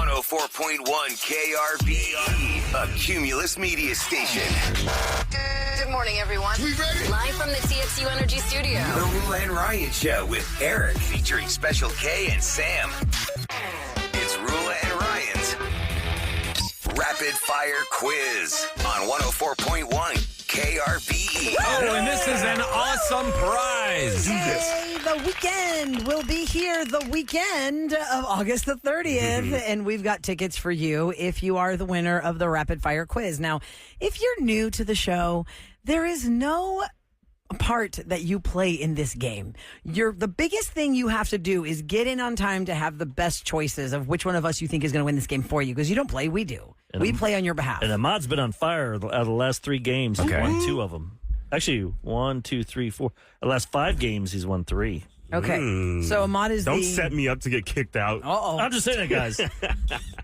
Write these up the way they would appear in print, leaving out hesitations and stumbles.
104.1 KRBE, a Cumulus media station. Good morning, everyone. We ready? Live from the TXU Energy Studio. The Roula and Ryan Show with Eric, featuring Special K and Sam. It's Roula and Ryan's Rapid Fire Quiz on 104.1 KRBE. Oh, and this is an awesome prize. Hey, the weekend will be here the weekend of August the 30th, and we've got tickets for you if you are the winner of the Rapid Fire Quiz. Now, if you're new to the show, there is no part that you play in this game. The biggest thing you have to do is get in on time to have the best choices of which one of us you think is going to win this game for you, because you don't play, we do. We play on your behalf. And Ahmad's been on fire out of the last 3 games. He's won 2 of them. Actually, 1, 2, 3, 4. The last 5 games, he's won 3. Okay. So Ahmad is Don't set me up to get kicked out. Uh-oh. I'm just saying it, guys. All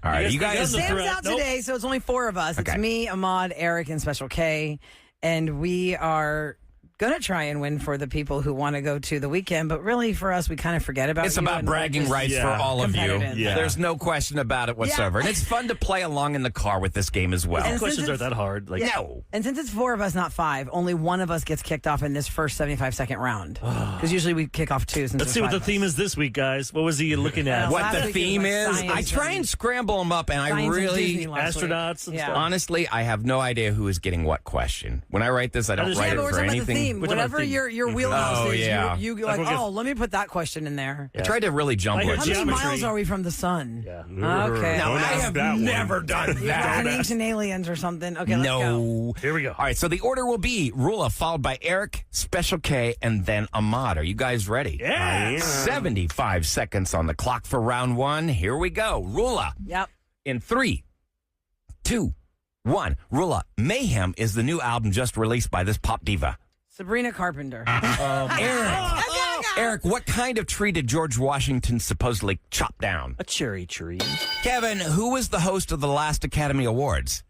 right, you guys. Sam's out today, so it's only 4 of us. It's me, Ahmad, Eric, and Special K. And we are going to try and win for the people who want to go to the weekend. But really, for us, we kind of forget about It's you about and bragging just rights for all of you. competitive. Yeah. There's no question about it whatsoever. And it's fun to play along in the car with this game as well. And Questions since aren't that hard. Like, No. And since it's 4 of us, not 5, only one of us gets kicked off in this first 75-second round. Because usually we kick off 2. Since let's see what the theme is this week, guys. What was he looking at? Well, What last the week theme it was is, like I try and scramble them up, and I Science and really, Disney last week. Astronauts and stuff. honestly, I have no idea who is getting what question. When I write this, I don't just- write Yeah, it but we're for talking about the anything. theme. We're talking about Whatever the theme. your wheelhouse Oh, is, yeah. you like, Like we'll oh, let me put that question in there. I tried to really jumble I it. heard How many Geometry. miles are we from the sun? Yeah. Okay. No, Don't I ask have that one. never done An that. ancient aliens or something. Okay, let's go. No. Here we go. All right, so the order will be Roula, followed by Eric, Special K, and then Ahmad. Are you guys ready? Yeah. 75 seconds on the clock for round 1. Here we go. Roula. Yep. In 3, 2, 1. Roula, Mayhem is the new album just released by this pop diva. Sabrina Carpenter. Eric, what kind of tree did George Washington supposedly chop down? A cherry tree. Kevin, who was the host of the last Academy Awards?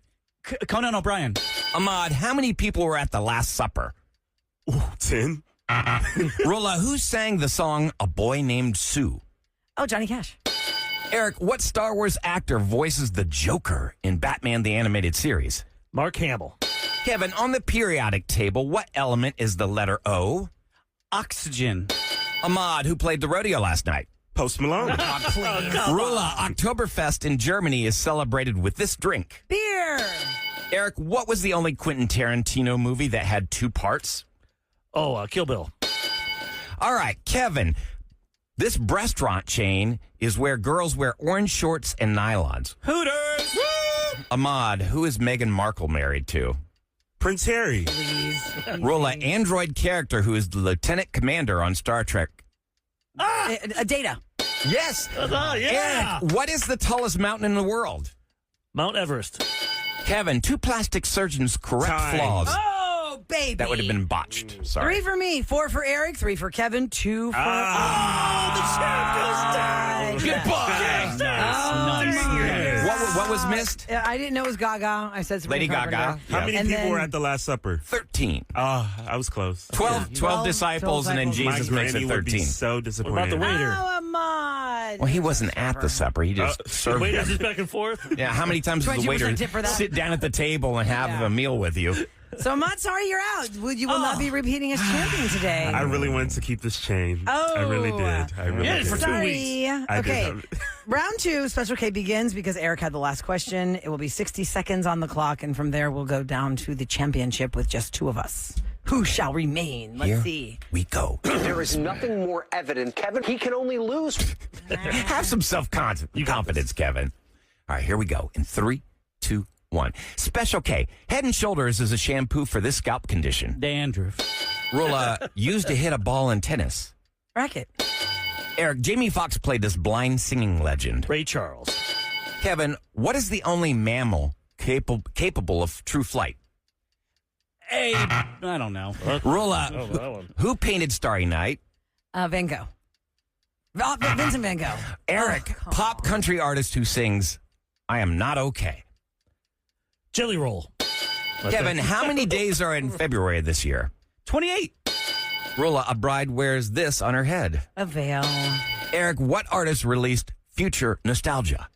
Conan O'Brien. Ahmad, how many people were at the Last Supper? 10. Roula, who sang the song A Boy Named Sue? Oh, Johnny Cash. Eric, what Star Wars actor voices the Joker in Batman the Animated Series? Mark Hamill. Kevin, on the periodic table, what element is the letter O? Oxygen. Ahmad, who played the rodeo last night? Post Malone. Roula, Oktoberfest in Germany is celebrated with this drink. Beer. Eric, what was the only Quentin Tarantino movie that had 2 parts? Oh, Kill Bill. All right, Kevin, this restaurant chain is where girls wear orange shorts and nylons. Hooters. Ahmad, who is Meghan Markle married to? Prince Harry. Please. Roula, android character who is the lieutenant commander on Star Trek. A data. Yes. Yeah. Eric, what is the tallest mountain in the world? Mount Everest. Kevin, 2 plastic surgeons correct Time. flaws. Oh, baby. That would have been botched. Sorry. 3 for me, 4 for Eric, 3 for Kevin, 2 for... Goodbye. What was missed? I didn't know it was Gaga. I said Sabrina Lady Gaga. Carpenter. How many And people then- were at the Last Supper? 13. I was close. 12 disciples, and then disciples. Jesus My makes granny it would be 13. so What about disappointed. the waiter? Oh, Ahmad. Well, he wasn't at the supper. He just The served waiter's them. just back and forth. Yeah, how many times does the 20% waiter tip for that? sit down at the table and have Yeah. a meal with you? So, Ahmad, sorry you're out. You will not be repeating as champion today. I really wanted to keep this chain. Oh. I really did. I really Yeah, did. for 2 Sorry. weeks. I did Okay. have it. Round 2, Special K begins because Eric had the last question. It will be 60 seconds on the clock, and from there we'll go down to the championship with just 2 of us. Who shall remain? Let's Here see. we go. There is nothing more evident, Kevin. He can only lose. Have some self-confidence, Kevin. All right, here we go. In 3, 2, 1. Special K. Head and Shoulders is a shampoo for this scalp condition. Dandruff. Roula, used to hit a ball in tennis. Racket. Eric, Jamie Foxx played this blind singing legend. Ray Charles. Kevin, what is the only mammal capable of true flight? I don't know. Roula, Oh, that one. who painted Starry Night? Van Gogh. Vincent Van Gogh. Eric, Oh, come pop country artist who sings I Am Not Okay. Jelly Roll. Kevin, how many days are in February this year? 28. Roula, a bride wears this on her head. A veil. Eric, what artist released Future Nostalgia?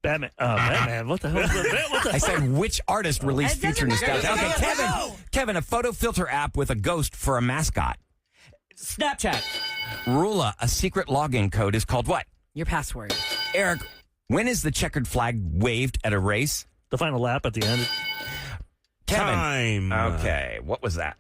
Batman. Batman. What the hell? What the I said which artist released It doesn't Future matter. Nostalgia? Okay, No. Kevin. Kevin, a photo filter app with a ghost for a mascot. Snapchat. Roula, a secret login code is called what? Your password. Eric, when is the checkered flag waved at a race? The final lap at the end. Kevin. Time. Okay, what was that?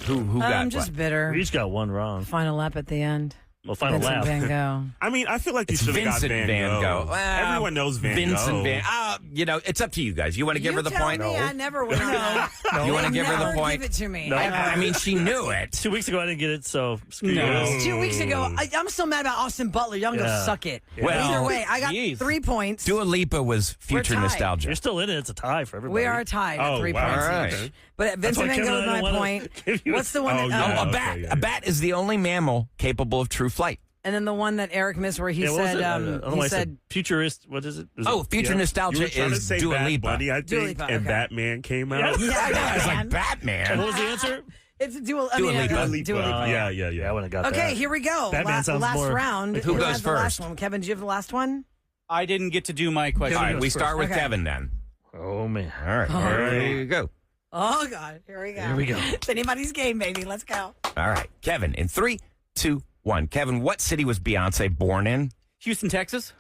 Who got I'm just what? bitter. We each got one wrong. Final lap at the end. Well, final Vincent lap. Van Gogh. I mean, I feel like you It's should have got Vincent Van Gogh. Well, Everyone knows Van Vincent Gogh. Van. It's up to you guys. You want to give her the tell point? me I never went on that. You want to give her the Never point? Give it to me. No. I mean, she knew it. 2 weeks ago, I didn't get it, so screw No. you. 2 weeks ago, I'm still mad about Austin Butler. Y'all can go Yeah. suck it. Well, Either way, I got Jeez. 3 points. Dua Lipa was future tied. nostalgia. You're still in it. It's a tie for everybody. We are tied at Oh, 3 wow. points All right. each. But Vincent why Van Kevin Gogh is and I my don't point. wanna give you What's the one Oh, that... yeah. a okay, bat. yeah. A bat is the only mammal capable of true flight. And then the one that Eric missed where he Yeah, what was said... it? I don't know why I he said said... futurist. What is it? Is Oh, it- future yeah. You nostalgia were trying to is say Dua Bad Lipa. Bunny, I Dua think, Lipa, and okay. Batman came Yeah. out. Yeah, I was like And Batman. what was the answer? It's Dua Dua Lipa. Dua Lipa. Lipa. Yeah. Yeah, I wouldn't have got that. Okay, here we go. Batman sounds last more- round. Who goes has the last first? one? Kevin, do you have the last one? I didn't get to do my question. All right, we start with Okay. Kevin then. Oh, man. All right, here you go. Oh, God. Here we go. Here we go. It's anybody's game, baby. Let's go. All right, Kevin, in 3, 2, 1. Kevin, what city was Beyonce born in? Houston, Texas.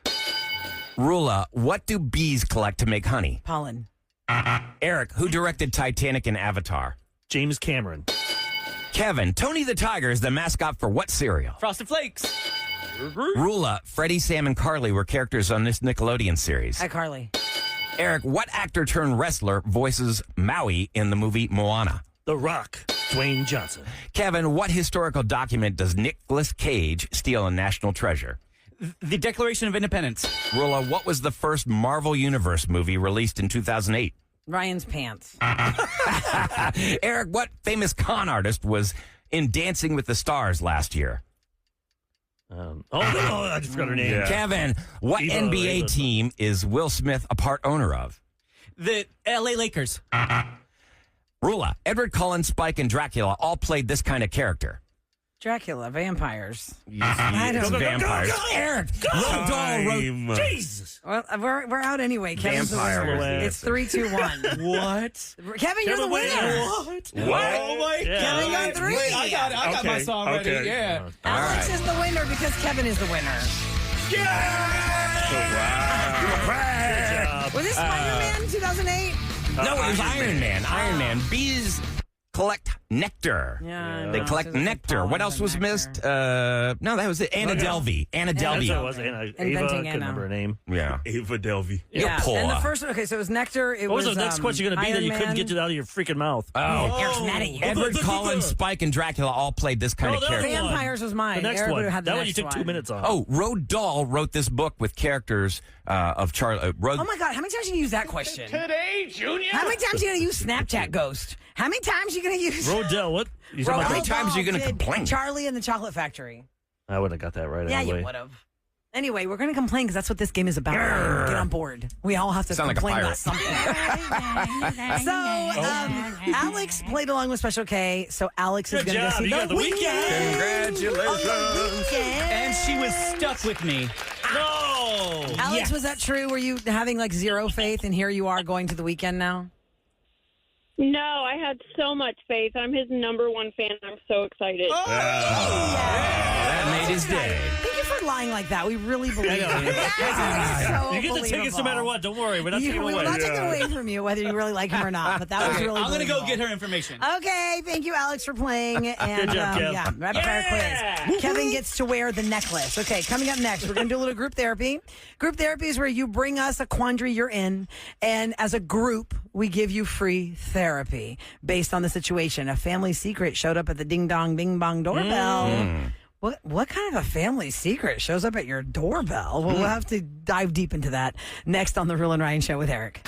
Roula, what do bees collect to make honey? Pollen. Eric, who directed Titanic and Avatar? James Cameron. Kevin, Tony the Tiger is the mascot for what cereal? Frosted Flakes. Roula, Freddie, Sam, and Carly were characters on this Nickelodeon series. Hi, Carly. Eric, what actor turned wrestler voices Maui in the movie Moana? The Rock. Dwayne Johnson. Kevin, what historical document does Nicolas Cage steal in National Treasure? The Declaration of Independence. Roula, what was the first Marvel Universe movie released in 2008? Ryan's pants. Eric, what famous con artist was in Dancing with the Stars last year? I just forgot her name. Yeah. Kevin, what Eva NBA Ravens. team is Will Smith a part owner of? The LA Lakers. Roula, Edward Cullen, Spike, and Dracula all played this kind of character. Dracula, vampires. I don't- vampires. Eric, Roald Dahl wrote Time. Jesus. Well, we're out anyway. Kevin's the Vampire winner. was the It's 3-2-1. What? Kevin, you're the winner. What? What? Oh my Yeah. God. Kevin got 3. I got my Okay, song ready. okay. Yeah. Alex is the winner because Kevin is the winner. Was this Spider-Man 2008? No, it was Iron Man. Iron Man. Bees collect nectar. Yeah. They collect nectar. What else was missed? No, that was it. Anna Delvey. Anna That's what it Delvey. was. Ava. Inventing Couldn't Anna. remember her name. Yeah. Ava Delvey. Yeah. You're And the poor. first one, okay, so it was nectar. It What was was the next question going to be that Iron you couldn't Man. get it out of your freaking mouth? Oh. Eric's mad at you. Edward Cullen, Spike, and Dracula all played this kind Oh, of that was character. one. Vampires was mine. The next Eric one. would've had the That one you next took 2 one. minutes on. Oh, Roald Dahl wrote this book with characters of Charlie. Oh my God, how many times are you going to use that question? Today, Junior. How many times are you going to use Snapchat Ghost? How many times are you going to use... Rodell, what? You talking How about many Roald times are you Dahl gonna did complain? Charlie and the Chocolate Factory. I wouldn't have got that right Yeah, anyway. you would have. Anyway, we're going to complain because that's what this game is about. Get on board. We all have to Sound like a complain about pirate. something. So, Alex played along with Special K. So, Alex is Good going to go job. see You got the the weekend. weekend. Congratulations. And she was stuck with me. No! Alex, Yes. was that true? Were you having like zero faith, and here you are going to the weekend now? No, I had so much faith. I'm his number one fan. I'm so excited. That made his day. Thank you for lying like that. We really believe you. I know. That's so You get the tickets no matter what. Don't worry. We're not You, taking we away. will not take it away from you, whether you really like him or not. But that was really I'm going to go believable. get her information. Okay, thank you, Alex, for playing. And Good job, Kev. yeah, rapid fire quiz. Kevin gets to wear the necklace. Okay, coming up next, we're going to do a little group therapy. Group therapy is where you bring us a quandary you're in, and as a group, we give you free therapy based on the situation. A family secret showed up at the ding dong bing bong doorbell. What kind of a family secret shows up at your doorbell? Well, we'll have to dive deep into that next on the Roula and Ryan Show with Eric.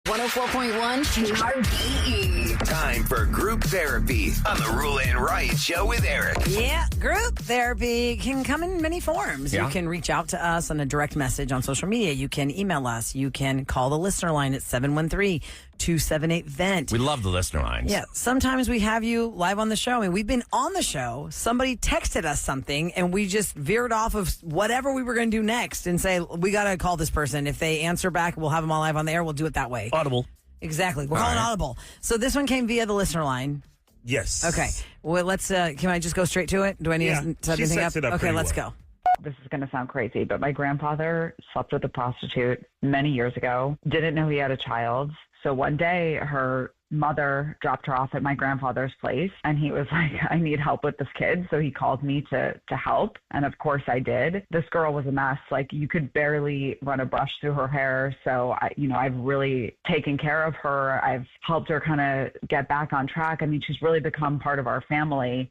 .104.1 KRDE. Time for group therapy on the Roula and Ryan Show with Eric. Yeah, group therapy can come in many forms. Yeah. You can reach out to us on a direct message on social media. You can email us. You can call the listener line at 713-278-VENT. We love the listener lines. Yeah, sometimes we have you live on the show. I mean, we've been on the show. Somebody texted us something, and we just veered off of whatever we were going to do next and say, we got to call this person. If they answer back, we'll have them all live on the air. We'll do it that way. Audible. Exactly. We're calling Audible. So this one came via the listener line. Yes. Okay. Well, let's, can I just go straight to it? Do I need to set she anything sets it up Okay, pretty let's well. go. This is going to sound crazy, but my grandfather slept with a prostitute many years ago, didn't know he had a child. So one day her mother dropped her off at my grandfather's place, and he was like, I need help with this kid. So he called me to help. And of course I did. This girl was a mess. Like, you could barely run a brush through her hair. So I've really taken care of her. I've helped her kind of get back on track. I mean, she's really become part of our family.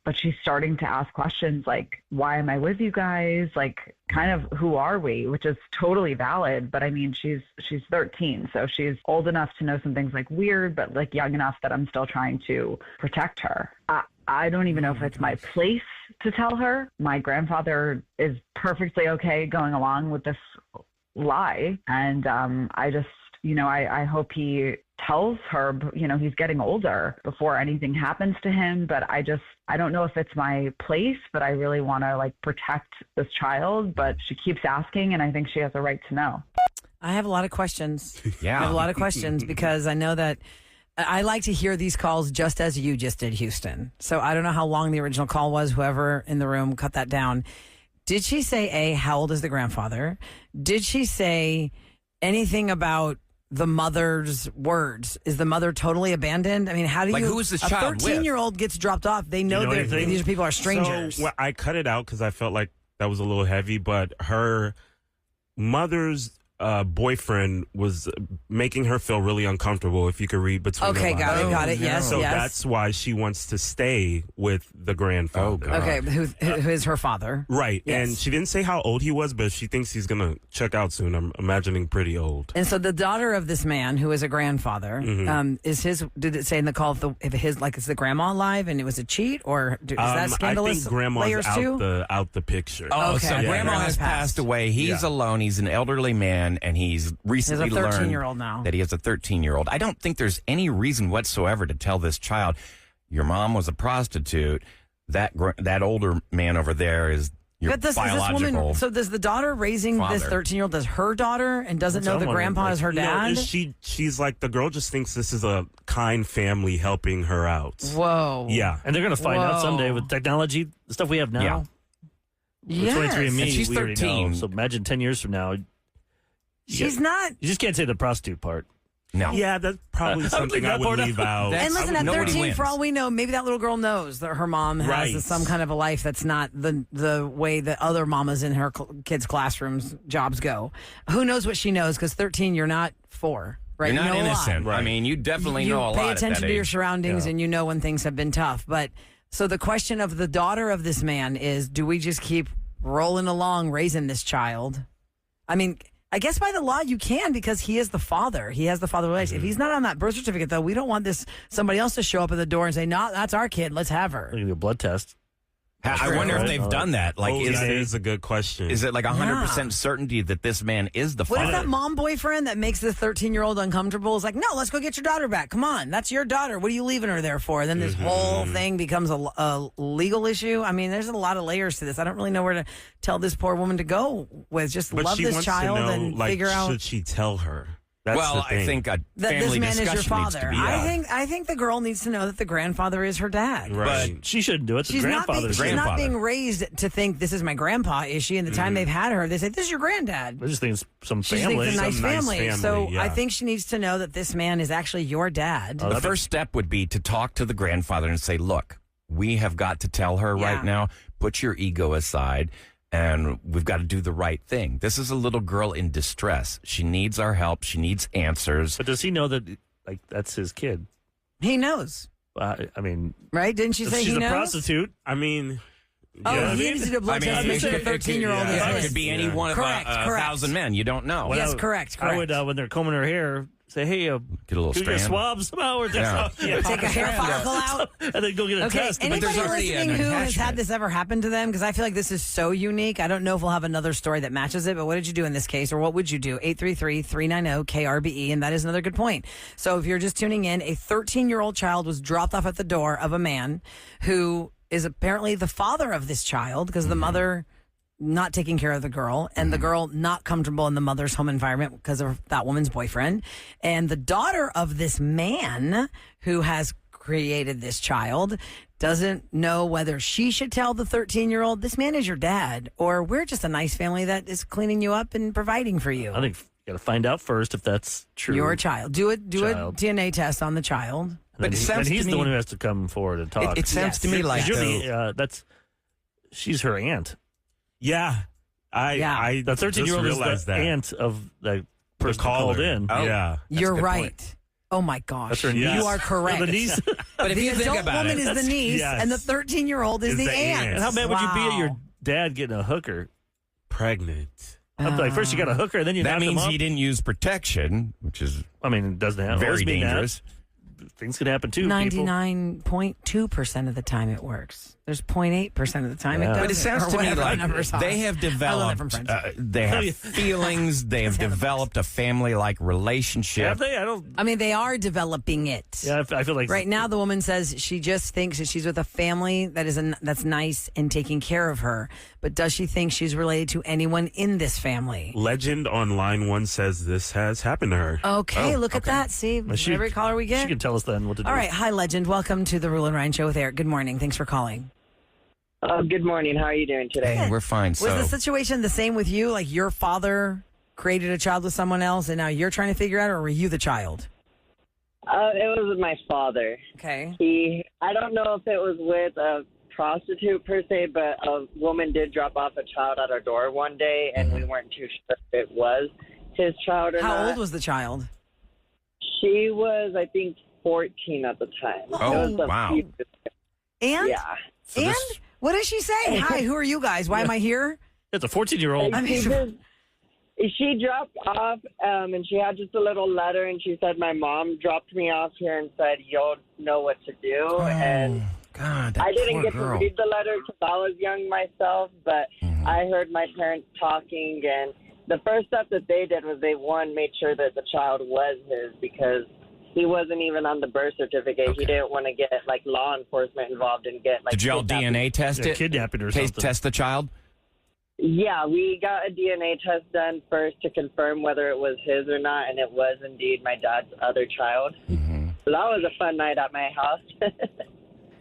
But she's starting to ask questions like, why am I with you guys? Like, kind of, who are we? Which is totally valid. But I mean, she's 13, so she's old enough to know some things like weird, but like young enough that I'm still trying to protect her. I don't even know if it's my place to tell her. My grandfather is perfectly okay going along with this lie. And I just, I hope he tells her, he's getting older before anything happens to him. But I don't know if it's my place, but I really want to protect this child. But she keeps asking, and I think she has a right to know. I have a lot of questions. Yeah. I have a lot of questions because I know that I like to hear these calls just as you just did, Houston. So I don't know how long the original call was. Whoever in the room cut that down. Did she say, A, how old is the grandfather? Did she say anything about the mother's words? Is the mother totally abandoned? I mean, how do you... who is this child with? A 13-year-old gets dropped off. They know, that anything? these people are strangers. So, I cut it out because I felt like that was a little heavy, but her mother's boyfriend was making her feel really uncomfortable, if you could read between the lines. Got it. Yes, So yes. that's why she wants to stay with the grandfather. Oh, God. Okay, who is her father? Right. Yes. And she didn't say how old he was, but she thinks he's going to check out soon. I'm imagining pretty old. And so the daughter of this man, who is a grandfather, is his. Did it say in the call if his is the grandma alive and it was a cheat, or is that scandalous? I think grandma's layers too? out the picture. Oh, Okay. so Yeah, grandma grandma's has passed away. He's Yeah. alone. He's an elderly man, and he's recently He has a learned 13-year-old now. that he has a 13-year-old. I don't think there's any reason whatsoever to tell this child, your mom was a prostitute. That older man over there is your But this biological. woman. So does the daughter raising this father. 13-year-old? Does her daughter and doesn't know the Someone, grandpa is her dad? No, she's like, the girl just thinks this is a kind family helping her out. Whoa. Yeah. And they're going to find out Whoa. someday with technology, the stuff we have now. Yeah. With Yes. 23andMe, And she's we already know. 13. So imagine 10 years from now. She's not. You just can't say the prostitute part. No. Yeah, that's probably I would something leave I that would part leave out. That's- And listen, I at would- nobody 13, for wins. all we know, maybe that little girl knows that her mom has Right. some kind of a life that's not the way that other mamas in her kids' classrooms jobs go. Who knows what she knows? Because 13, you're not 4, right? You're You not know a lot. innocent. I Right. mean, you definitely you know a lot. pay at attention that to your age. surroundings, Yeah. and you know when things have been tough. But so the question of the daughter of this man is: do we just keep rolling along raising this child? I mean, I guess by the law you can, because he is the father. He has the father relationship. If he's not on that birth certificate, though, we don't want somebody else to show up at the door and say, "No, that's our kid. Let's have her." They'll give you a blood test. I wonder if they've done that. Like, That is a good question. is it like 100% certainty that this man is the What father? if that mom boyfriend that makes the 13-year-old uncomfortable is like, "No, let's go get your daughter back. Come on, that's your daughter. What are you leaving her there for?" And then this whole thing becomes a legal issue. I mean, there's a lot of layers to this. I don't really know where to tell this poor woman to go with. Just but love she this wants child to know, and like, figure out should she tell her? That's well, the thing. I think a that this family man is your discussion needs to father. be. I think the girl needs to know that the grandfather is her dad. Right. But She shouldn't do it. The She's not, grandfather's she's not grandfather. being raised to think this is my grandpa. Is she? And the time they've had her, they say, "This is your granddad." I just think it's some She family. thinks it's a nice Some nice family. family, So yeah. I think she needs to know that this man is actually your dad. the first step would be to talk to the grandfather and say, "Look, we have got to tell her Yeah. right now. Put your ego aside, and we've got to do the right thing. This is a little girl in distress. She needs our help. She needs answers." But does he know that that's his kid? He knows, I mean, right? Didn't she if say she's he a knows? prostitute. I mean, Oh, Yeah, I he mean- needs to do a blood test to make sure the 13-year-old it is could be any one of Correct, a correct. 1,000 men. You don't know. Yes, correct. I would, when they're combing her hair, say, hey, Get a little can we get a strand. swab somehow? Or Yeah. Take a hair follicle out. and then go get a Okay, test. anybody there's already listening an who has attachment. had this ever happen to them? Because I feel like this is so unique. I don't know if we'll have another story that matches it, but what did you do in this case, or what would you do? 833-390-KRBE, and that is another good point. So if you're just tuning in, a 13-year-old child was dropped off at the door of a man who is apparently the father of this child, because the mother not taking care of the girl, and the girl not comfortable in the mother's home environment because of that woman's boyfriend. And the daughter of this man who has created this child doesn't know whether she should tell the 13-year-old, this man is your dad, or we're just a nice family that is cleaning you up and providing for you. I think you got to find out first if that's true. Your child. Do a Child. DNA test on the child. But it sounds and he's to the me- one who has to come forward and talk. It sounds Yes. to me like You're though- she's her aunt. Yeah. I The 13-year-old just is realized the that. aunt of the The person caller. called in. Oh. Yeah. You're a good right. point. Oh my gosh. That's her niece. Yes. You are correct. The niece. But if the you think adult about woman it, is the niece, yes. and the 13-year-old is Is the the aunt. aunt. And how mad would you be at Wow. your dad getting a hooker? Pregnant. I'm like, first you got a hooker, and then you that knock him means up. he didn't use protection, which is I mean, it doesn't happen. very Always mean that. dangerous. Things could happen too. people. 99.2% of the time it works. There's 0.8% of the time it Yeah. doesn't. But it sounds or to me whatever the like numbers are. they have I learned that developed, from friends. they have feelings, they have developed a family-like relationship. Have they? I don't. I mean, they are developing it. Yeah, I feel like Right now, the woman says she just thinks that she's with a family that is that's nice and taking care of her. But does she think she's related to anyone in this family? Legend on line 1 says this has happened to her. Okay, look at that. See, every caller we get. She can tell us then what to do. All right, hi, Legend. Welcome to the Rule and Ryan Show with Eric. Good morning. Thanks for calling. Good morning. How are you doing today? Hey, we're fine. Was the situation the same with you? Like your father created a child with someone else, and now you're trying to figure out, or were you the child? It was with my father. Okay. I don't know if it was with a prostitute per se, but a woman did drop off a child at our door one day, and we weren't too sure if it was his child or not. How old was the child? She was, I think, 14 at the time. Oh, It was a wow. few- And? Yeah. And? What does she say? Hi, who are you guys? Why am I here? It's a 14-year-old. I mean, She dropped off, and she had just a little letter, and she said, my mom dropped me off here and said, you'll know what to do. And God, that I didn't poor get girl. to read the letter because I was young myself, but I heard my parents talking, and the first step that they did was they, one, made sure that the child was his because he wasn't even on the birth certificate. He didn't want to get, like, law enforcement involved and get, like... Did y'all kidnapping. DNA test Yeah, it? kidnapping or something. Test the child? Yeah, we got a DNA test done first to confirm whether it was his or not, and it was indeed my dad's other child. So that was a fun night at my house.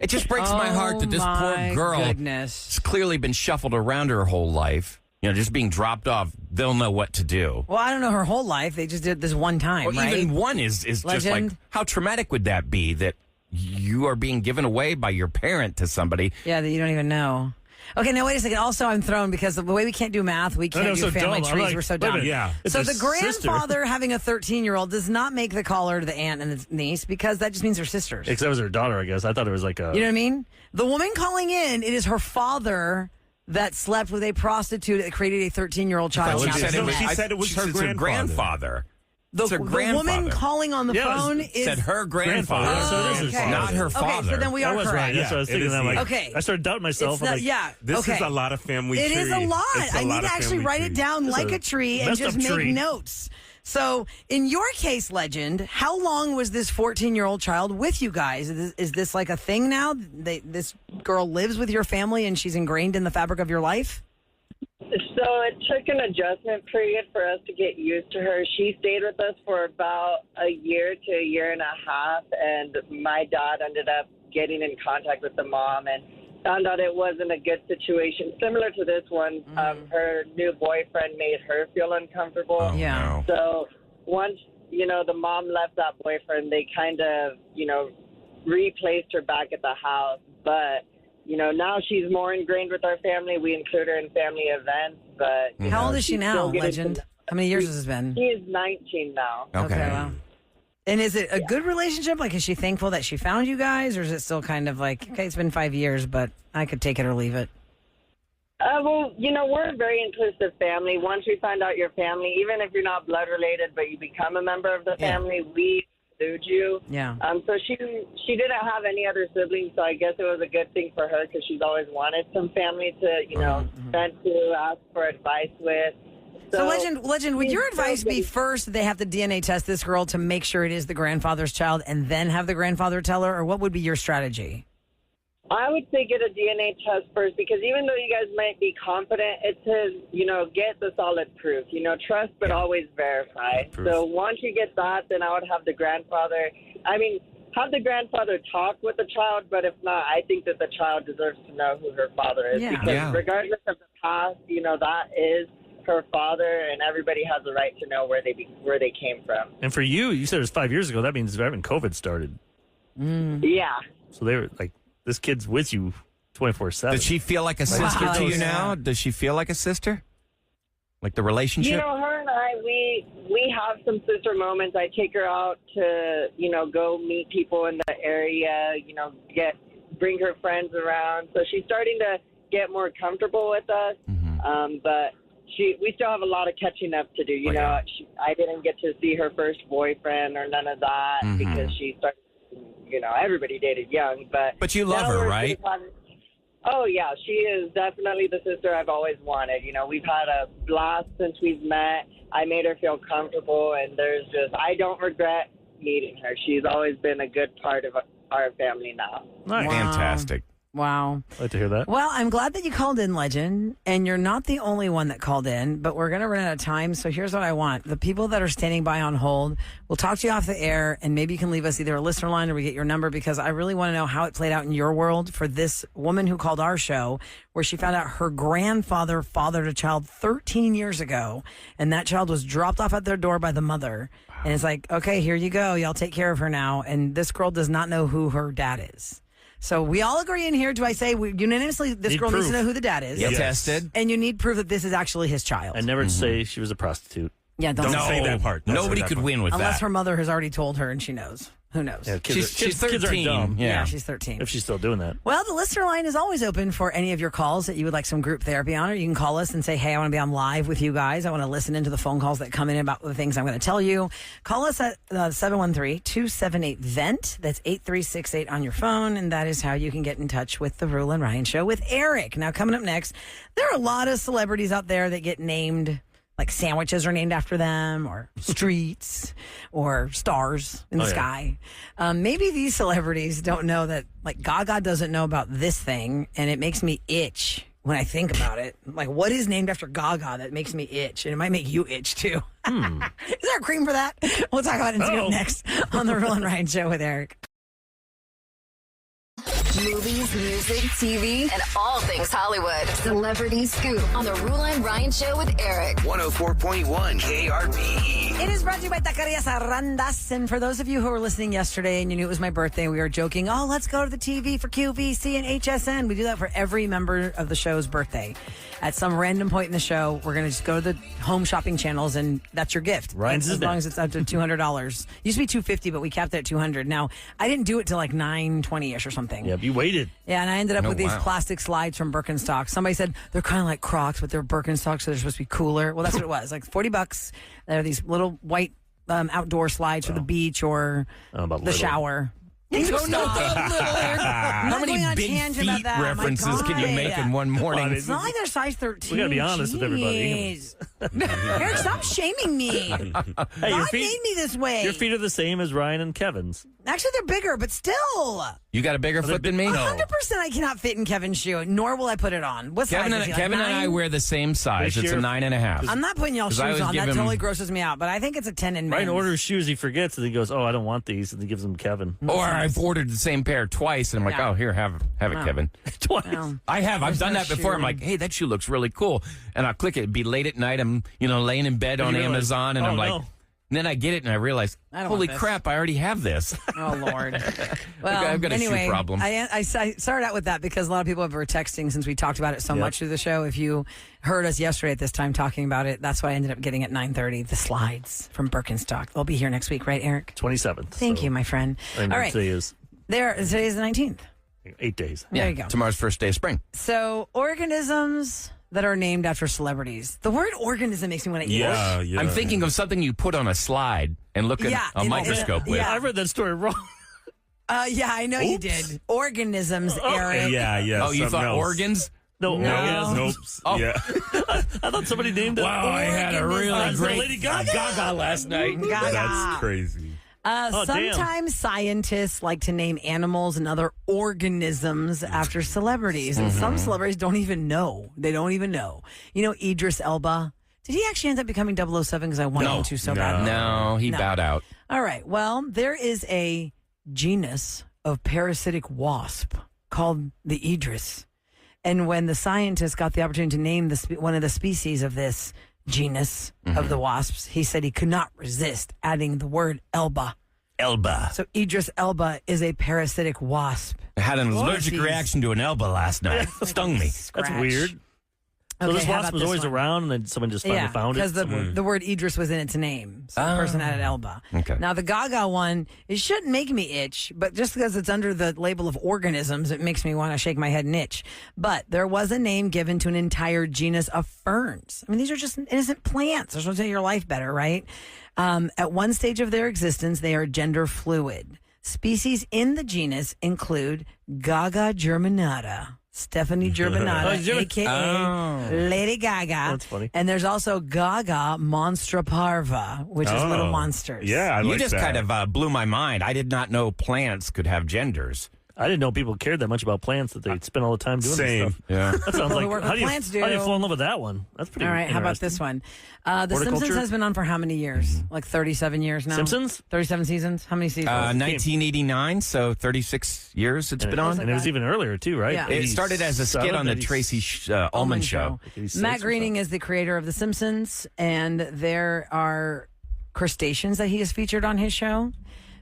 It just breaks my heart that this my poor girl goodness. has clearly been shuffled around her whole life. You know, just being dropped off, they'll know what to do. Well, I don't know her whole life. They just did this one time, Well, right? even one is just like, Legend. how traumatic would that be that you are being given away by your parent to somebody? Yeah, that you don't even know. Okay, now wait a second. Also, I'm thrown because the way we can't do math, we can't know, do so family dumb. I'm trees. like, We're so wait a dumb. minute. Yeah. It's So her the sister. grandfather having a 13-year-old does not make the caller the aunt and the niece because that just means they're sisters. Except it was her daughter, I guess. I thought it was like a. You know what I mean? The woman calling in, it is her father that slept with a prostitute that created a 13-year-old child. She Now, said the- it was- she said it was her grandfather. It's her the grandfather. woman calling on the Yeah, phone it is Said her grandfather, Grandfather. So it is his okay. not her Okay, father. so then we I are was correct. right. That's what I was Yeah, thinking. it is I'm like, Okay. I started doubting myself. It's I'm not, like, yeah. This okay. is a lot of family It tree. is a lot. It's a I need lot to of actually family write it tree. down like a a tree and messed just up make tree. notes. So, in your case, Legend, how long was this 14-year-old child with you guys? Is this like a thing now? This girl lives with your family and she's ingrained in the fabric of your life? So it took an adjustment period for us to get used to her. She stayed with us for about a year to a year and a half, and my dad ended up getting in contact with the mom and found out it wasn't a good situation. Similar to this one, her new boyfriend made her feel uncomfortable. Oh, Yeah. no. So once, the mom left that boyfriend, they kind of, replaced her back at the house. But, now she's more ingrained with our family. We include her in family events. But How old is she she's now, still getting Legend? to- How many years has this been? She is 19 now. Okay. wow. And is it a good relationship? Like, is she thankful that she found you guys? Or is it still kind of like, okay, it's been 5 years, but I could take it or leave it? Well, we're a very inclusive family. Once we find out your family, even if you're not blood related, but you become a member of the family, we include you. Yeah. So she didn't have any other siblings, so I guess it was a good thing for her because she's always wanted some family to, vent to, ask for advice with. So Legend, would your advice be first they have to DNA test this girl to make sure it is the grandfather's child and then have the grandfather tell her, or what would be your strategy? I would say get a DNA test first because even though you guys might be confident, it says, get the solid proof. Trust but always verify. So once you get that, then I would have the grandfather, have the grandfather talk with the child, but if not, I think that the child deserves to know who her father is because regardless of the past, that is her father, and everybody has the right to know where they came from. And for you said it was 5 years ago. That means right when COVID started. Yeah. So they were like, this kid's with you 24/7. Does she feel like a sister to you now? Does she feel like a sister? Like the relationship? Her and I, we have some sister moments. I take her out to, go meet people in the area, bring her friends around. So she's starting to get more comfortable with us. But we still have a lot of catching up to do. I didn't get to see her first boyfriend or none of that because she started, everybody dated young. But you love her, right? Oh, yeah. She is definitely the sister I've always wanted. We've had a blast since we've met. I made her feel comfortable, and I don't regret meeting her. She's always been a good part of our family now. Nice. Wow. Fantastic. Wow. I'd like to hear that. Well, I'm glad that you called in, Legend, and you're not the only one that called in, but we're going to run out of time. So here's what I want. The people that are standing by on hold, we'll talk to you off the air, and maybe you can leave us either a listener line or we get your number because I really want to know how it played out in your world for this woman who called our show where she found out her grandfather fathered a child 13 years ago, and that child was dropped off at their door by the mother. And it's like, okay, here you go. Y'all take care of her now. And this girl does not know who her dad is. So we all agree in here. Do I say unanimously this girl needs to know who the dad is? Get tested. And you need proof that this is actually his child. And never say she was a prostitute. Yeah, Don't say that part. Nobody could win with Unless that. her mother has already told her and she knows. Who knows? Yeah, She's kids are 13. dumb. Yeah, she's 13. If she's still doing that. Well, the listener line is always open for any of your calls that you would like some group therapy on, or you can call us and say, hey, I want to be on live with you guys. I want to listen into the phone calls that come in about the things I'm going to tell you. Call us at 713-278-VENT. That's 8368 on your phone, and that is how you can get in touch with the Roula and Ryan Show with Eric. Now, coming up next, there are a lot of celebrities out there that get named, like sandwiches are named after them, or streets, or stars in the sky. Maybe these celebrities don't know that, like Gaga doesn't know about this thing, and it makes me itch when I think about it. Like, what is named after Gaga that makes me itch? And it might make you itch, too. Is there a cream for that? We'll talk about it next on the Roula and Ryan Show with Eric. Movies, music, TV, and all things Hollywood. Celebrity Scoop on the Roula and Ryan Show with Eric. 104.1 KRBE. It is brought to you by Taquerias Arrandas. And for those of you who were listening yesterday and you knew it was my birthday, we were joking, let's go to the TV for QVC and HSN. We do that for every member of the show's birthday. At some random point in the show, we're going to just go to the home shopping channels, and that's your gift. Ryan's as long as it's up to $200. Used to be $250, but we capped it at $200. Now, I didn't do it till like $920-ish or something. Yeah, you waited. Yeah, and I ended up with these plastic slides from Birkenstock. Somebody said they're kind of like Crocs, but they're Birkenstock, so they're supposed to be cooler. Well, that's what it was. Like $40. They're these little white outdoor slides for the beach or the shower. How many big feet references can you make in one morning? It's not like they're size 13. We got to be honest with everybody. Eric, stop shaming me. Hey, God made me this way. Your feet are the same as Ryan and Kevin's. Actually, they're bigger, but still. You got a bigger foot than me? 100% I cannot fit in Kevin's shoe, nor will I put it on. What size is he? Kevin and I wear the same size. It's a 9.5. I'm not putting y'all shoes on. That totally grosses me out, but I think it's a 10 in men's. Ryan orders shoes, he forgets, and he goes, I don't want these, and he gives them Kevin. Or I've ordered the same pair twice, and I'm like, here, have it, Kevin. Twice. Well, I've done that before. I'm like, hey, that shoe looks really cool. And I'll click it. It'd be late at night. I'm, laying in bed on Amazon, and I'm like, and then I get it, and I realize, holy crap, I already have this. Oh, Lord. Well, I've got a shoe problem. I started out with that because a lot of people were texting since we talked about it so much through the show. If you heard us yesterday at this time talking about it, that's what I ended up getting at 9:30, the slides from Birkenstock. They'll be here next week, right, Eric? 27th. Thank you, my friend. All right. Today is Today is the 19th. 8 days. There you go. Tomorrow's first day of spring. So, organisms that are named after celebrities. The word organism makes me want to eat. Yeah. I'm thinking of something you put on a slide and look at a microscope with. yeah. I read that story wrong. Yeah, I know you did. Organisms, Eric. Yeah. Oh, you thought organs? No. Nope. Oh. Yeah. I thought somebody named it. Wow, I had a really great Lady Gaga last night. That's crazy. Sometimes scientists like to name animals and other organisms after celebrities, and some celebrities don't even know. They don't even know. You know, Idris Elba. Did he actually end up becoming 007 because I wanted him to so bad? No, he bowed out. All right. Well, there is a genus of parasitic wasp called the Idris. And when the scientists got the opportunity to name one of the species of this genus of the wasps, he said he could not resist adding the word Elba. Elba. So Idris Elba is a parasitic wasp. I had an allergic reaction to an Elba last night. Stung me. That's weird. So Okay, this how wasp about was this always one? around, and then someone just finally found it. because the word Idris was in its name. So the person added Elba. Okay. Now, the Gaga one, it shouldn't make me itch, but just because it's under the label of organisms, it makes me want to shake my head and itch. But there was a name given to an entire genus of ferns. I mean, these are just innocent plants. They're supposed to make your life better, right? At one stage of their existence, they are gender fluid. Species in the genus include Gaga germinata, Stephanie Germinata, a.k.a. Lady Gaga. That's funny. And there's also Gaga Monstra Parva, which is little monsters. Yeah, You just kind of blew my mind. I did not know plants could have genders. I didn't know people cared that much about plants that they'd spend all the time doing Same. this stuff. Yeah. That sounds like What how do you plants do. how do you fall in love with that one? That's pretty. All right, how about this one? The Simpsons Horticulture? has been on for how many years? Like 37 years now? Simpsons? 37 seasons? How many seasons? 1989, so 36 years it's been on. And it was even earlier too, right? Yeah. It started as a skit on the 87, Tracy Ullman show. 86 Matt or Groening is the creator of The Simpsons, and there are crustaceans that he has featured on his show.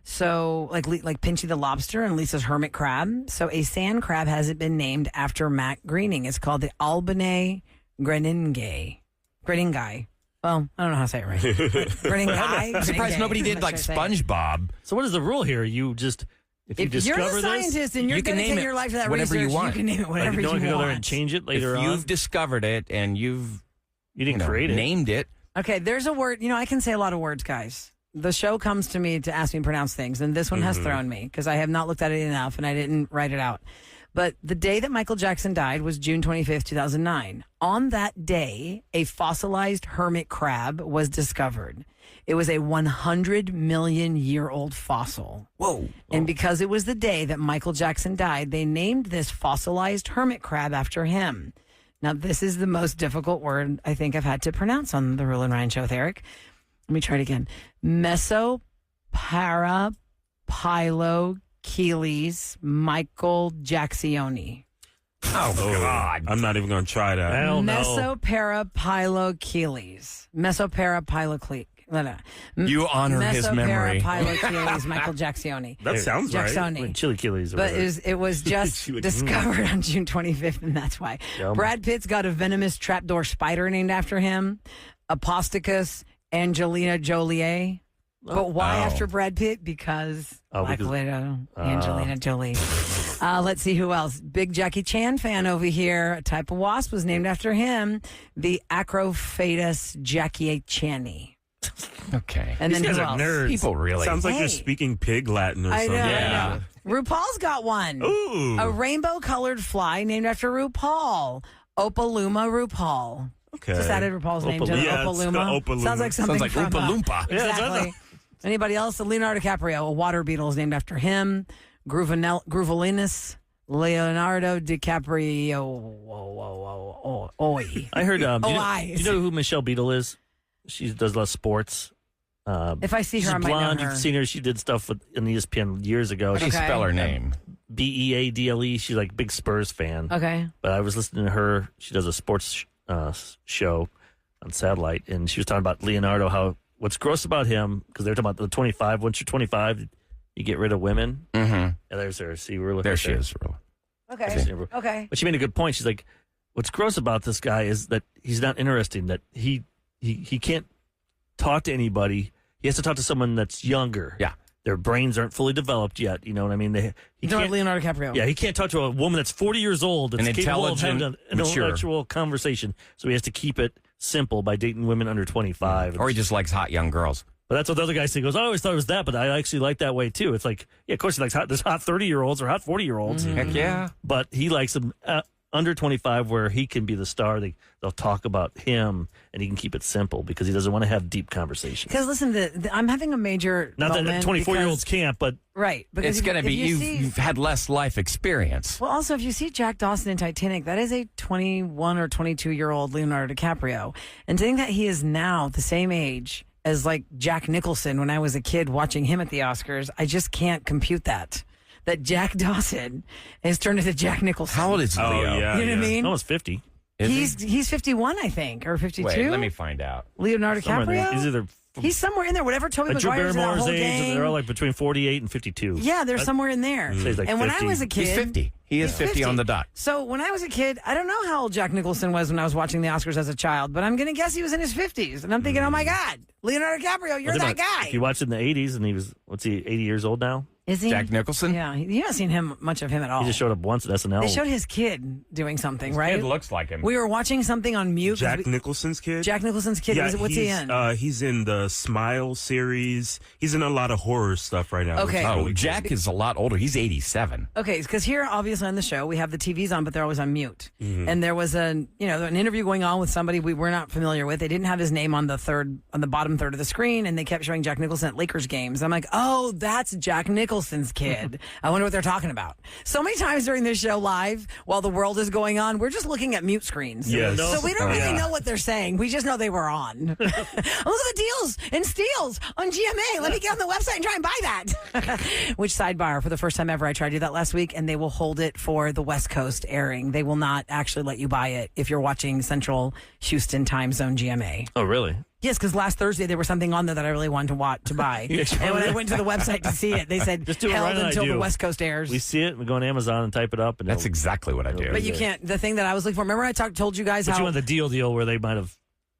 So, like Pinchy the lobster and Lisa's hermit crab. So, a sand crab hasn't been named after Matt Groening. It's called the Albany Greningai. Well, I don't know how to say it right. Greningai. I'm surprised nobody did like SpongeBob. So what is the rule here? You just if you If discover you're a scientist this, and you're you can dedicating name it your life to that whatever research, you want. you can name it whatever no one you can go there and want. change it later If on. you've discovered it and you didn't create it. named it. Okay, there's a word. You know, I can say a lot of words, guys. The show comes to me to ask me to pronounce things, and this one has thrown me because I have not looked at it enough and I didn't write it out. But the day that Michael Jackson died was June 25th, 2009. On that day, a fossilized hermit crab was discovered. It was a 100 million year old fossil. Whoa. And because it was the day that Michael Jackson died, they named this fossilized hermit crab after him. Now, this is the most difficult word I think I've had to pronounce on the Rule and Ryan show with Eric. Let me try it again. Mesoparapilocheles Michael Jacksoni. Oh, God. I'm not even going to try that. Hell no. Mesoparapilocheles. Mesoparapilocheles. You honor his memory. Mesoparapilocheles Michael Jacksoni. That sounds right. Jacksoni. Chili Achilles. But it was just discovered on June 25th, and that's why. Yum. Brad Pitt's got a venomous trapdoor spider named after him, Aposticus Angelina Jolie. But why after Brad Pitt? Because Black Widow, Angelina Jolie. Let's see who else. Big Jackie Chan fan over here. A type of wasp was named after him, the Acrophatus jackiechani. Okay. And These then guys who are else? nerds. People really. Sounds like Hey. you're speaking pig Latin or I something. know, Yeah. I know. RuPaul's got one. Ooh. A rainbow-colored fly named after RuPaul. Opaluma RuPaul. Okay. Just added RuPaul's name to it. Yeah, it's Opaluma. Opaluma. Sounds like something Sounds like from Oompa Loompa. Yeah, Exactly. Anybody else? Leonardo DiCaprio, a water beetle is named after him. Groovelinus, Leonardo DiCaprio. Oi. I heard. Do eyes. you know who Michelle Beadle is? She does a lot of sports. If I see her, She's I might blonde. know her. You've seen her. She did stuff in ESPN years ago. How do you Okay. spell her name? Beadle. She's like a big Spurs fan. Okay. But I was listening to her. She does a sports show on satellite, and she was talking about Leonardo. How what's gross about him because they're talking about the 25. Once you're 25, you get rid of women. Mm-hmm. And there's her. See, we're looking. There at she is. Rula. Okay. Okay. But she made a good point. She's like, what's gross about this guy is that he's not interesting. That he can't talk to anybody. He has to talk to someone that's younger. Yeah. their brains aren't fully developed yet. You know what I mean? You know, Leonardo DiCaprio. Yeah, he can't talk to a woman that's 40 years old that's and capable of having intelligent, an mature. intellectual conversation. So he has to keep it simple by dating women under 25. Or he just likes hot young girls. But that's what the other guy says. He goes, I always thought it was that, but I actually like that way too. It's like, yeah, of course he likes there's hot 30-year-olds or hot 40-year-olds. Heck yeah. But he likes them under 25 where he can be the star. They'll talk about him and he can keep it simple because he doesn't want to have deep conversations. Because listen, I'm having a major Not that 24-year-olds can't, but right. It's going to be you've had less life experience. Well, also, if you see Jack Dawson in Titanic, that is a 21 or 22-year-old Leonardo DiCaprio. And to think that he is now the same age as like Jack Nicholson when I was a kid watching him at the Oscars, I just can't compute that Jack Dawson has turned into Jack Nicholson. How old is Leo? Oh, yeah, you know what I mean? Almost 50. He's 51, I think, or 52. Wait, let me find out. Leonardo DiCaprio? He's either He's somewhere in there. Whatever Tobey Drew Maguire's in that Barrymore's whole age, gang. they're all like between 48 and 52. Yeah, they're somewhere in there. So he's like and when 50. I was a kid, He's 50. He is 50 on the dot. So when I was a kid, I don't know how old Jack Nicholson was when I was watching the Oscars as a child, but I'm going to guess he was in his 50s. And I'm thinking, oh my God, Leonardo DiCaprio, you're that guy. If you watched it in the 80s and he was, 80 years old now? Is he? Jack Nicholson? Yeah, you haven't seen much of him at all. He just showed up once at SNL. They showed his kid doing something, His right? kid looks like him. We were watching something on mute. Jack Nicholson's kid? Jack Nicholson's kid. Yeah, What's he in? He's in the Smile series. He's in a lot of horror stuff right now. Okay. Oh, Jack is a lot older. He's 87. Okay, because here, obviously, on the show, we have the TVs on, but they're always on mute. Mm-hmm. And there was an interview going on with somebody we were not familiar with. They didn't have his name on the bottom third of the screen, and they kept showing Jack Nicholson at Lakers games. I'm like, oh, that's Jack Nicholson's kid. I wonder what they're talking about. So many times during this show live, while the world is going on, we're just looking at mute screens. Yes. So we don't really know what they're saying. We just know they were on. Look at the deals and steals on GMA. Let me get on the website and try and buy that. Which, sidebar, for the first time ever, I tried to do that last week, and they will hold it for the West Coast airing. They will not actually let you buy it if you're watching Central Houston Time Zone GMA. Oh, really? Yes, because last Thursday there was something on there that I really wanted to buy. And when I went to the website to see it, they said just do it held right until the West Coast airs. We see it, we go on Amazon and type it up. And That's exactly what I do. But you can't. The thing that I was looking for, remember I told you guys but how... you want the deal where they might have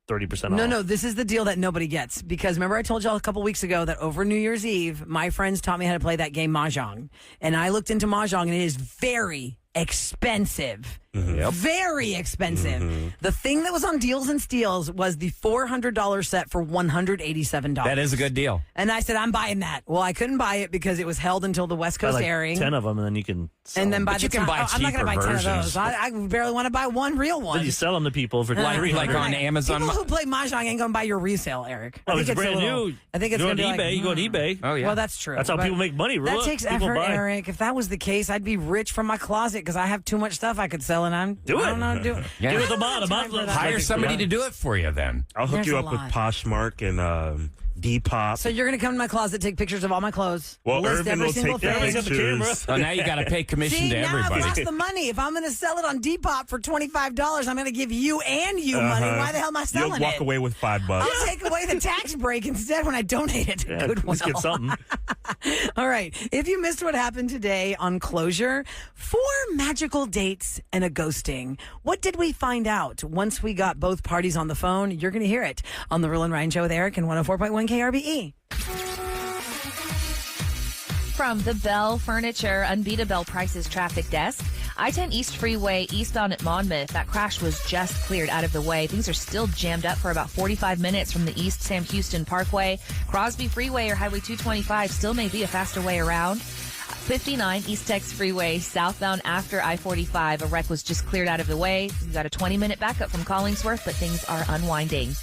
30% off. No, this is the deal that nobody gets. Because remember I told y'all a couple weeks ago that over New Year's Eve, my friends taught me how to play that game Mahjong. And I looked into Mahjong, and it is very expensive. Mm-hmm. Yep. Very expensive. Mm-hmm. The thing that was on Deals and Steals was the $400 set for $187. That is a good deal. And I said, I'm buying that. Well, I couldn't buy it because it was held until the West Coast like airing. 10 of them, and then you can sell And then them. by But the you can time, buy I'm not going to buy 10 of versions. those. I barely want to buy one real one. Then you sell them to people for Like $300. on Amazon. People who play Mahjong ain't going to buy your resale, Eric. Oh, I it's think brand a little, new. I think it's you go going on to be eBay. You go on eBay. Oh, yeah. Well, that's true. That's how but people make money. That Roula. takes People effort, buy. Eric. If that was the case, I'd be rich from my closet because I have too much stuff I could sell, and I don't know how to do it. Yeah. Give it I the don't have bottom. time for that. Hire somebody to do it for you then. I'll hook There's you a up with lot. Poshmark and Depop. So you're going to come to my closet, take pictures of all my clothes, Well, list Irvin every will single take the thing. pictures. Oh, now you got to pay commission See, to now everybody. I've lost the money. If I'm going to sell it on Depop for $25, I'm going to give you and you money. Why the hell am I selling You'll walk it? away with $5. I'll take away the tax break instead when I donate it to Yeah, Goodwill. let's get something. All right. If you missed what happened today on Closure, 4 magical dates and a ghosting. What did we find out once we got both parties on the phone? You're going to hear it on the Roula and Ryan Show with Eric and 104.1 KRBE. From the Bell Furniture Unbeatable Bell Prices traffic desk, I-10 East Freeway eastbound at Monmouth. That crash was just cleared out of the way. Things are still jammed up for about 45 minutes from the East Sam Houston Parkway. Crosby Freeway or Highway 225 still may be a faster way around. 59 East Tex Freeway southbound after I-45. A wreck was just cleared out of the way. We've got a 20-minute backup from Collingsworth, but things are unwinding.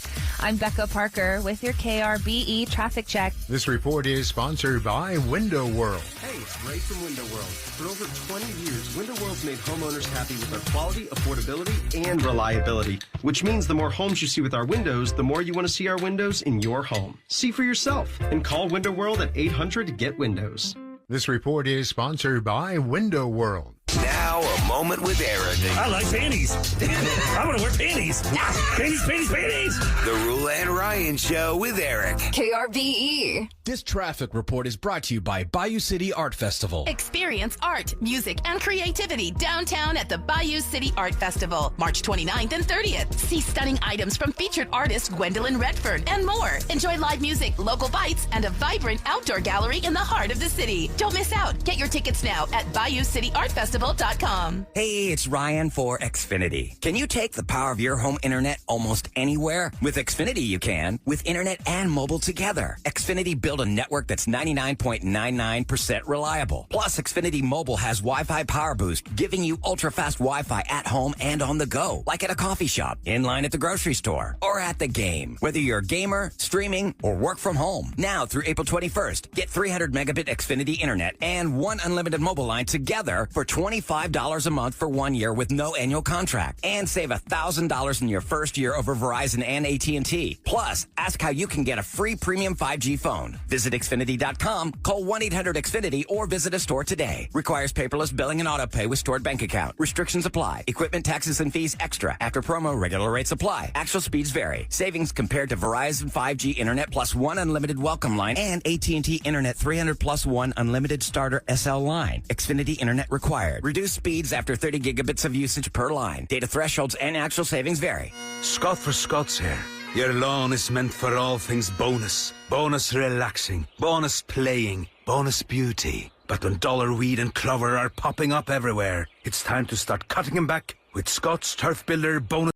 I'm Becca Parker with your KRBE traffic check. This report is sponsored by Window World. Hey, it's Ray from Window World. For over 20 years, Window World's made homeowners happy with our quality, affordability, and reliability, which means the more homes you see with our windows, the more you want to see our windows in your home. See for yourself and call Window World at 800-GET-WINDOWS. This report is sponsored by Window World. Now, Now a moment with Eric. I like panties. I want to wear panties. Panties. The Roula and Ryan Show with Eric. KRBE. This traffic report is brought to you by Bayou City Art Festival. Experience art, music, and creativity downtown at the Bayou City Art Festival, March 29th and 30th. See stunning items from featured artist Gwendolyn Redford and more. Enjoy live music, local bites, and a vibrant outdoor gallery in the heart of the city. Don't miss out. Get your tickets now at BayouCityArtFestival.com. Hey, it's Ryan for Xfinity. Can you take the power of your home internet almost anywhere? With Xfinity, you can. With internet and mobile together. Xfinity built a network that's 99.99% reliable. Plus, Xfinity Mobile has Wi-Fi Power Boost, giving you ultra-fast Wi-Fi at home and on the go, like at a coffee shop, in line at the grocery store, or at the game. Whether you're a gamer, streaming, or work from home. Now through April 21st, get 300 megabit Xfinity internet and one unlimited mobile line together for $25 a month for 1 year with no annual contract. And save $1,000 in your first year over Verizon and AT&T. Plus, ask how you can get a free premium 5G phone. Visit Xfinity.com, call 1-800-XFINITY, or visit a store today. Requires paperless billing and auto pay with stored bank account. Restrictions apply. Equipment taxes and fees extra. After promo, regular rates apply. Actual speeds vary. Savings compared to Verizon 5G internet plus one unlimited welcome line and AT&T internet 300 plus one unlimited starter SL line. Xfinity internet required. Reduced speeds after 30 gigabits of usage per line. Data thresholds and actual savings vary. Scott for Scots here. Your lawn is meant for all things bonus. Bonus relaxing, bonus playing, bonus beauty. But when dollar weed and clover are popping up everywhere, it's time to start cutting them back with Scott's Turf Builder Bonus.